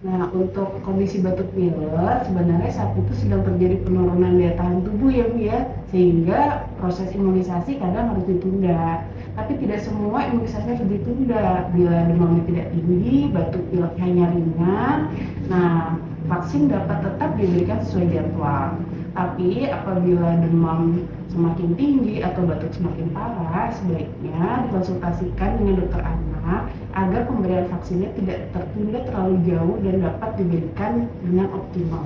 Nah, untuk kondisi batuk pilek, sebenarnya saat itu sedang terjadi penurunan daya tahan tubuh ya, Bu ya, sehingga proses imunisasi kadang harus ditunda. Tapi tidak semua imunisasi harus ditunda. Bila demamnya tidak tinggi, batuk pilek hanya ringan, nah vaksin dapat tetap diberikan sesuai jadwal. Tapi apabila demam semakin tinggi atau batuk semakin parah, sebaiknya dikonsultasikan dengan dokter anak agar pemberian vaksinnya tidak tertunda terlalu jauh dan dapat diberikan dengan optimal.